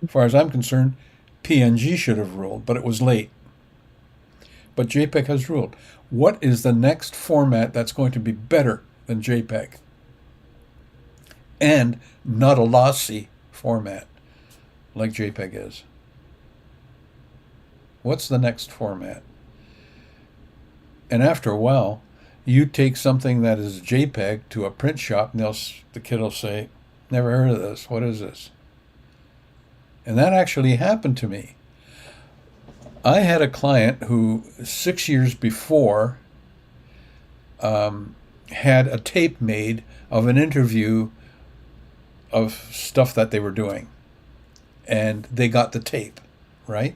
As far as I'm concerned, PNG should have ruled, but it was late. But JPEG has ruled. What is the next format that's going to be better than JPEG? And not a lossy format like JPEG is. What's the next format? And after a while, you take something that is JPEG to a print shop, and the kid will say, "Never heard of this. What is this?" And that actually happened to me. I had a client who 6 years before had a tape made of an interview of stuff that they were doing. And they got the tape, right?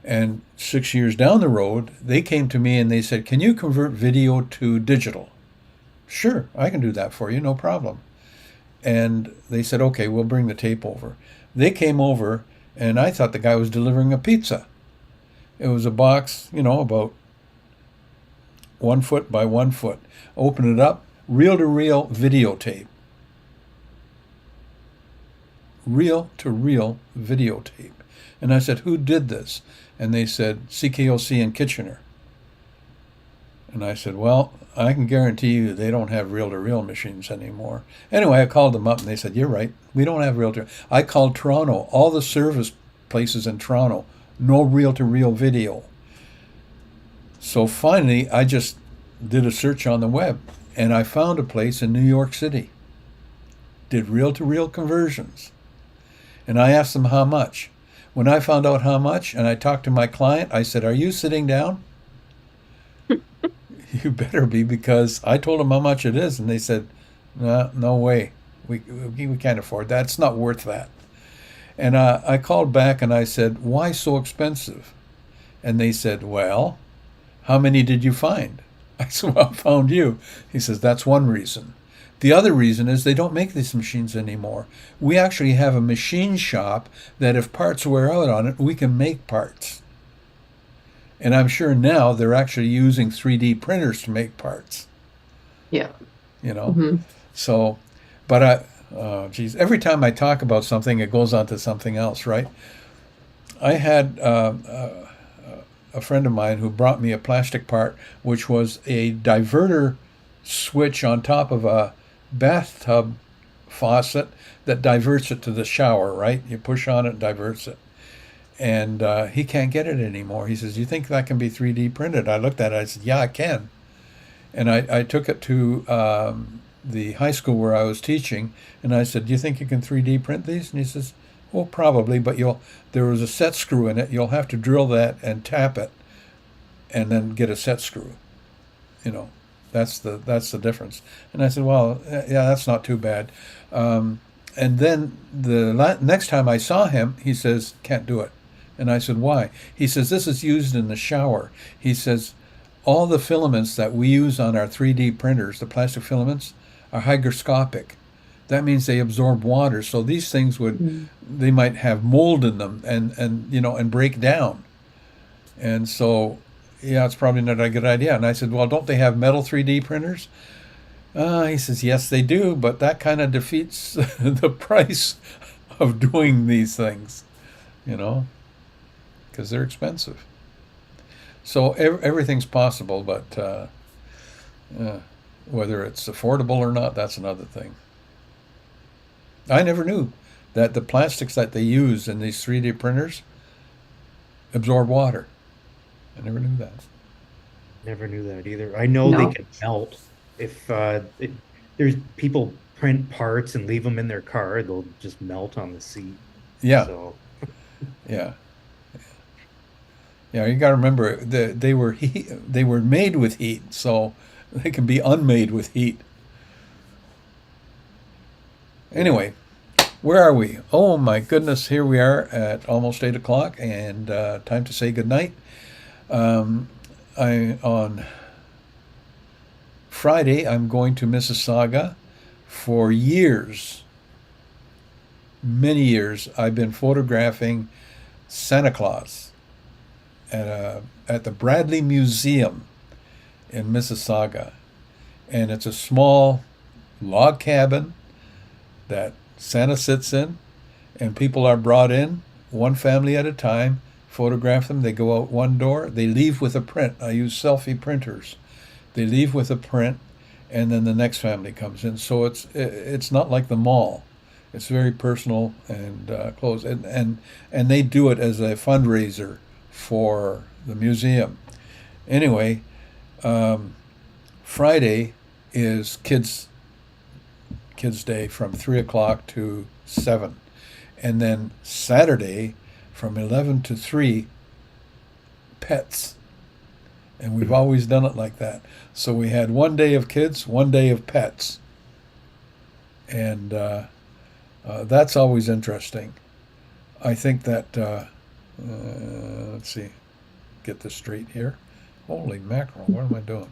And 6 years down the road, they came to me and they said, "Can you convert video to digital?" "Sure, I can do that for you, no problem." And they said, "Okay, we'll bring the tape over." They came over, and I thought the guy was delivering a pizza. It was a box, about 1 foot by 1 foot. Open it up, reel-to-reel videotape. Reel-to-reel videotape. And I said, "Who did this?" And they said, "CKOC in Kitchener." And I said, "Well, I can guarantee you they don't have reel-to-reel machines anymore." Anyway, I called them up and they said, "You're right. We don't have reel-to-reel." I called Toronto, all the service places in Toronto, no reel-to-reel video. So finally, I just did a search on the web and I found a place in New York City. Did reel-to-reel conversions. And I asked them how much. When I found out how much and I talked to my client, I said, "Are you sitting down?" "You better be," because I told them how much it is, and they said, No way. We can't afford that. It's not worth that." And I called back and I said, "Why so expensive?" And they said, "Well, how many did you find?" I said, "Well, I found you." He says, "That's one reason. The other reason is they don't make these machines anymore. We actually have a machine shop that if parts wear out on it, we can make parts." And I'm sure now they're actually using 3D printers to make parts. Yeah. Mm-hmm. So, but every time I talk about something, it goes on to something else, right? I had a friend of mine who brought me a plastic part, which was a diverter switch on top of a bathtub faucet that diverts it to the shower, right? You push on it, diverts it. And he can't get it anymore. He says, "You think that can be 3D printed?" I looked at it. I said, "Yeah, I can." And I took it to the high school where I was teaching, and I said, "Do you think you can 3D print these?" And he says, "Well, probably, but there was a set screw in it. You'll have to drill that and tap it, and then get a set screw. That's the difference." And I said, "Well, yeah, that's not too bad." And then the next time I saw him, he says, "Can't do it." And I said, "Why?" He says, "This is used in the shower." He says, "All the filaments that we use on our 3D printers, the plastic filaments, are hygroscopic. That means they absorb water. So these things they might have mold in them and break down. And so, yeah, it's probably not a good idea." And I said, "Well, don't they have metal 3D printers?" He says, "Yes, they do, but that kind of defeats the price of doing these things, because they're expensive." So everything's possible, but whether it's affordable or not, that's another thing. I never knew that the plastics that they use in these 3D printers absorb water. I never knew that. Never knew that either. I know No. they can melt. If there's people print parts and leave them in their car, they'll just melt on the seat. Yeah. So Yeah. Yeah, you got to remember they were made with heat, so they can be unmade with heat. Anyway, where are we? Oh my goodness, here we are at almost 8 o'clock, and time to say goodnight. On Friday, I'm going to Mississauga. For years, many years, I've been photographing Santa Claus at the Bradley Museum in Mississauga. And it's a small log cabin that Santa sits in, and people are brought in, one family at a time, photograph them. They go out one door, they leave with a print. I use selfie printers. They leave with a print, and then the next family comes in. So it's not like the mall. It's very personal and close, and they do it as a fundraiser for the museum. Anyway, Friday is Kids Day from 3 o'clock to 7, and then Saturday from 11 to 3, pets. And we've always done it like that. So we had one day of kids, one day of pets, and that's always interesting. I think that let's see, get this straight here. Holy mackerel! What am I doing?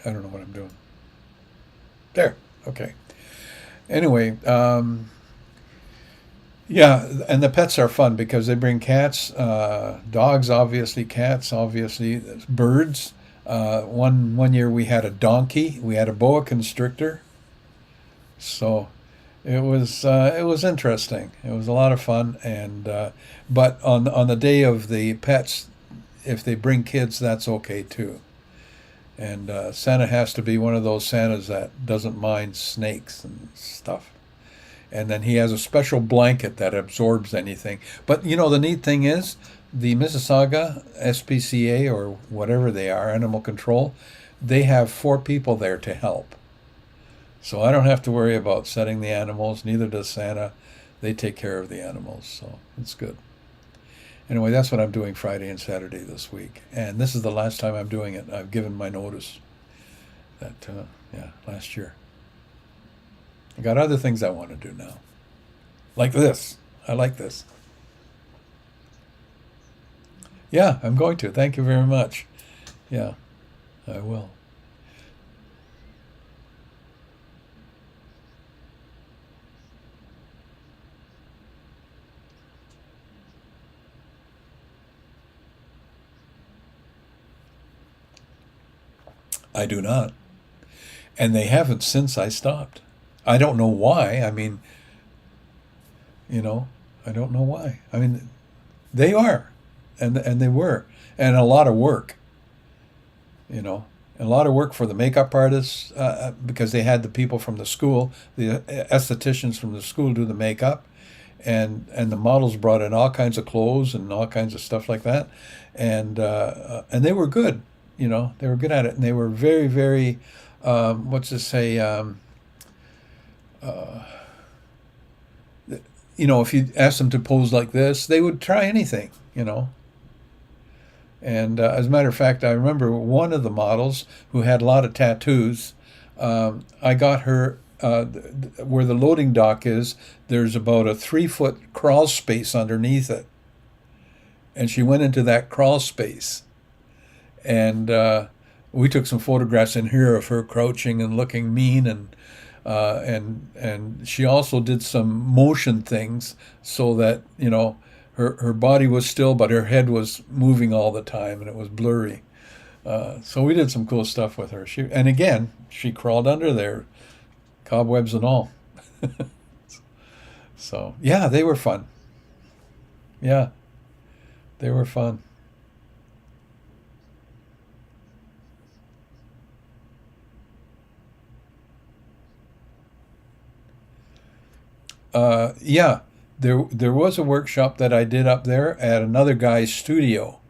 I don't know what I'm doing. There. Okay. Anyway, yeah, and the pets are fun because they bring cats, dogs, obviously, cats, obviously, birds. One year we had a donkey, we had a boa constrictor. So it was interesting. It was a lot of fun, and but on the day of the pets, if they bring kids, that's okay too. And Santa has to be one of those Santas that doesn't mind snakes and stuff. And then he has a special blanket that absorbs anything. But you know, the neat thing is, the Mississauga SPCA, or whatever they are, Animal Control, they have 4 people there to help. So I don't have to worry about setting the animals, neither does Santa. They take care of the animals, so it's good. Anyway, that's what I'm doing Friday and Saturday this week. And this is the last time I'm doing it. I've given my notice that, last year. I got other things I want to do now. Like this. I like this. Yeah, I'm going to. Thank you very much. Yeah, I will. I do not. And they haven't since I stopped. I don't know why. I mean, I don't know why. I mean, they are, and they were, and a lot of work. A lot of work for the makeup artists because they had the people from the school, the estheticians from the school do the makeup, and the models brought in all kinds of clothes and all kinds of stuff like that, and they were good. They were good at it, and they were very, very, if you asked them to pose like this, they would try anything, And as a matter of fact, I remember one of the models who had a lot of tattoos. I got her where the loading dock is. There's about a 3-foot crawl space underneath it, and she went into that crawl space, and we took some photographs in here of her crouching and looking mean, and she also did some motion things so that her body was still, but her head was moving all the time, and it was blurry. So we did some cool stuff with her. She crawled under there, cobwebs and all. So yeah, they were fun. Yeah, they were fun. Yeah, there was a workshop that I did up there at another guy's studio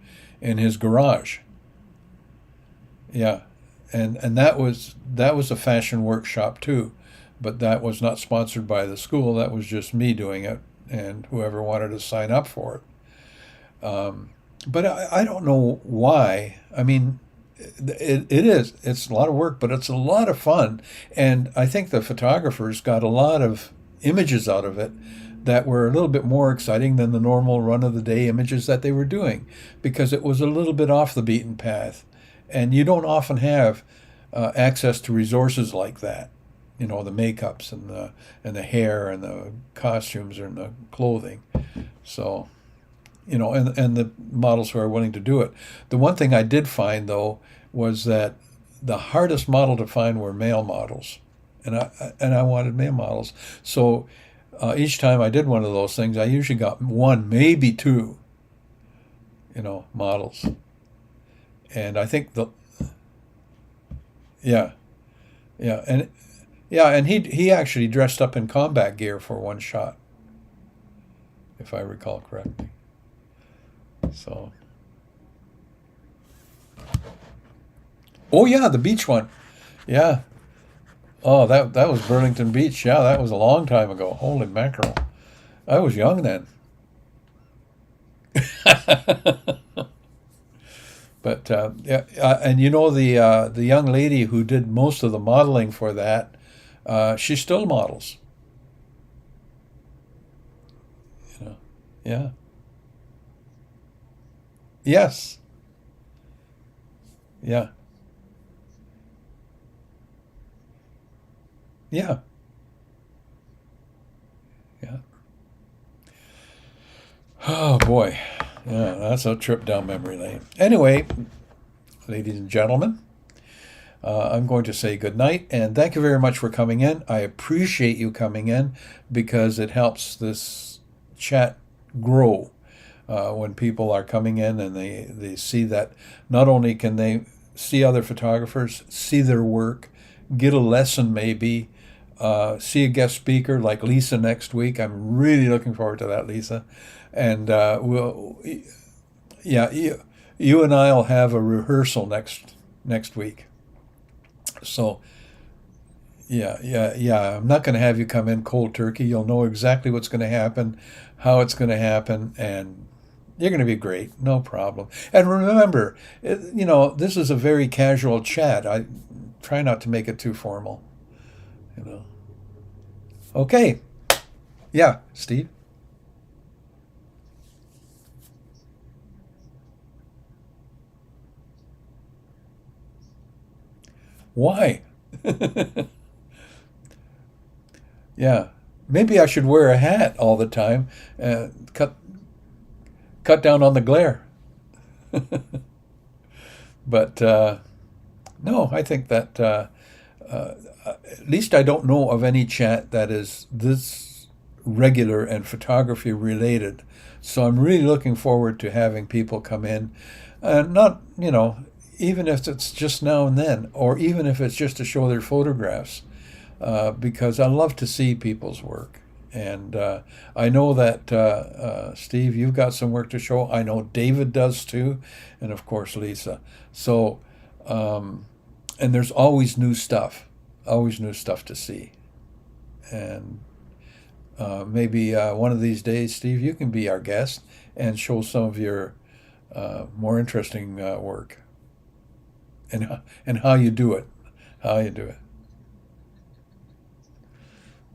in his garage. Yeah, and that was a fashion workshop too, but that was not sponsored by the school. That was just me doing it, and whoever wanted to sign up for it. But I don't know why. I mean, it's a lot of work, but it's a lot of fun, and I think the photographers got a lot of images out of it that were a little bit more exciting than the normal run-of-the-day images that they were doing, because it was a little bit off the beaten path, and you don't often have access to resources like that. You know, the makeups and the hair and the costumes and the clothing. So, you know, and the models who are willing to do it. The one thing I did find though was that the hardest model to find were male models, and I wanted male models. So each time I did one of those things, I usually got one, maybe two, you know, models. And I think yeah, yeah, and he actually dressed up in combat gear for one shot, if I recall correctly. So, oh yeah, the beach one, yeah. Oh, that was Burlington Beach. Yeah, that was a long time ago. Holy mackerel, I was young then. But yeah, and you know the young lady who did most of the modeling for that, she still models. You know, yeah, yes, yeah, yeah, yeah. Oh boy, yeah, that's a trip down memory lane. Anyway, ladies and gentlemen, I'm going to say good night and thank you very much for coming in. I appreciate you coming in because it helps this chat grow when people are coming in and they see that not only can they see other photographers, see their work, get a lesson maybe, see a guest speaker like Lisa next week. I'm really looking forward to that, Lisa. And yeah, you and I'll have a rehearsal next week. So, yeah. I'm not going to have you come in cold turkey. You'll know exactly what's going to happen, how it's going to happen, and you're going to be great. No problem. And remember, you know, this is a very casual chat. I try not to make it too formal, you know. Okay. Yeah, Steve? Why? Yeah. Maybe I should wear a hat all the time. Cut down on the glare. But no, I think that at least I don't know of any chat that is this regular and photography related. So I'm really looking forward to having people come in, not, you know, even if it's just now and then, or even if it's just to show their photographs, because I love to see people's work. And I know that, Steve, you've got some work to show. I know David does too, and of course Lisa. So, and there's always new stuff to see. And maybe one of these days, Steve, you can be our guest and show some of your more interesting work and how you do it.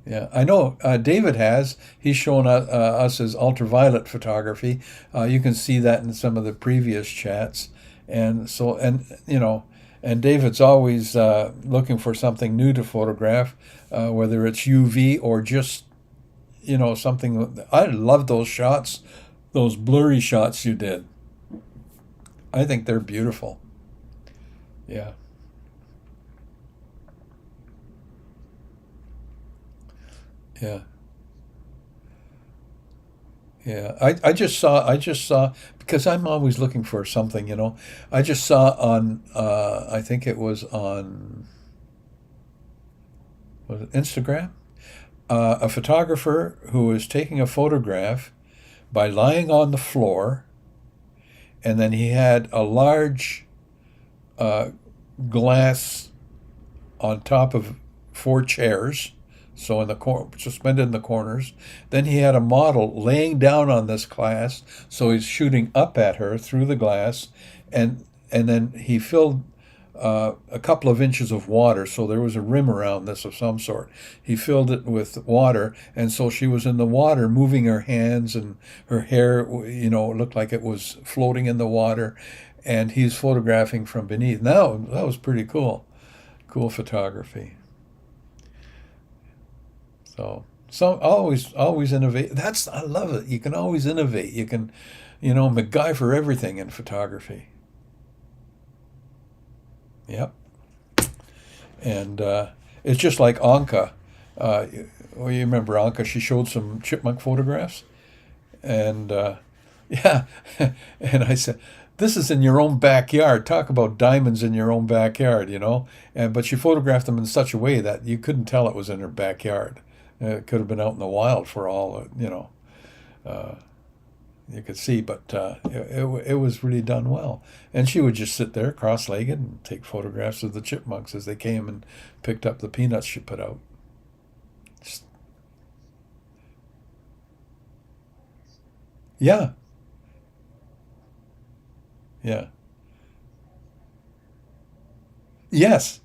Yeah, I know David has. He's shown us his ultraviolet photography. You can see that in some of the previous chats. And so, and you know, and David's always looking for something new to photograph, whether it's UV or just, you know, something. I love those shots, those blurry shots you did. I think they're beautiful. Yeah. Yeah. Yeah. I just saw because I'm always looking for something, you know. I just saw on I think it was it Instagram, a photographer who was taking a photograph by lying on the floor, and then he had a large glass on top of four chairs, so in the suspended in the corners. Then he had a model laying down on this glass, so he's shooting up at her through the glass, and then he filled a couple of inches of water, so there was a rim around this of some sort. He filled it with water, and so she was in the water, moving her hands, and her hair, you know, looked like it was floating in the water. and he's photographing from beneath. Now that was pretty cool. Cool photography. So always innovate. I love it. You can always innovate. You can, MacGyver everything in photography. Yep. And it's just like Anka. Well, you remember Anka? She showed some chipmunk photographs, and yeah, and I said, "This is in your own backyard. Talk about diamonds in your own backyard, but she photographed them in such a way that you couldn't tell it was in her backyard. It could have been out in the wild for all you could see, but it was really done well. And she would just sit there cross-legged and take photographs of the chipmunks as they came and picked up the peanuts she put out. Just, yeah, yeah, yes,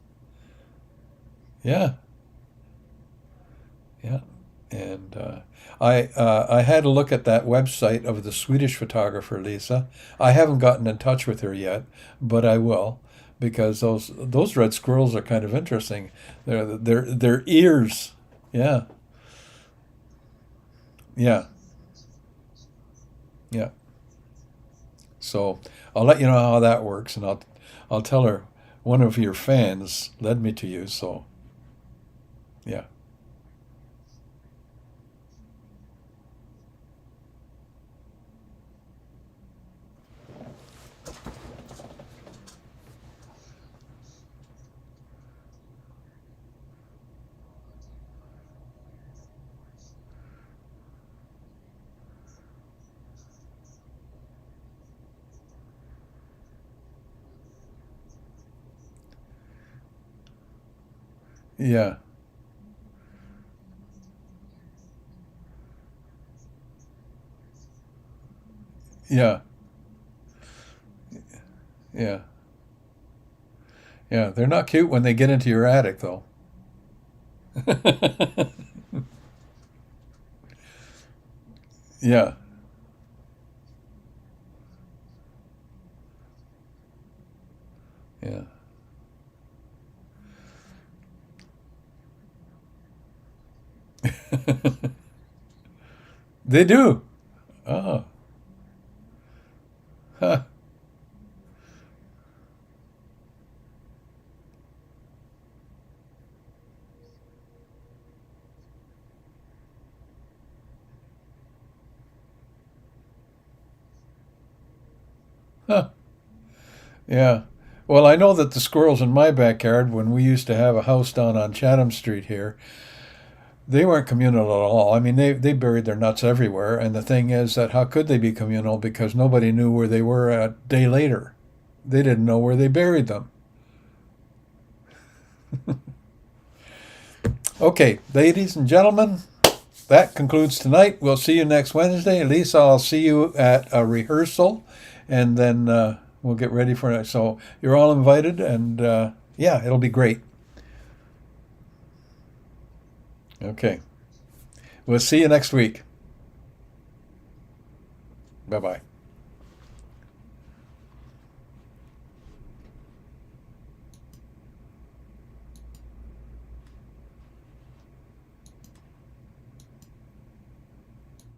yeah, yeah. And I had a look at that website of the Swedish photographer Lisa. I haven't gotten in touch with her yet, but I will, because those red squirrels are kind of interesting. Their ears, yeah, yeah, yeah. So I'll let you know how that works, and I'll tell her one of your fans led me to you. So yeah. Yeah, yeah, yeah, yeah. They're not cute when they get into your attic, though. Yeah, yeah. They do. Oh, huh, huh. Yeah. Well, I know that the squirrels in my backyard, when we used to have a house down on Chatham Street here, they weren't communal at all. I mean, they buried their nuts everywhere. And the thing is that how could they be communal? Because nobody knew where they were a day later. They didn't know where they buried them. Okay, ladies and gentlemen, that concludes tonight. We'll see you next Wednesday. Lisa, I'll see you at a rehearsal, and then we'll get ready for it. So you're all invited, and yeah, it'll be great. Okay. We'll see you next week. Bye bye.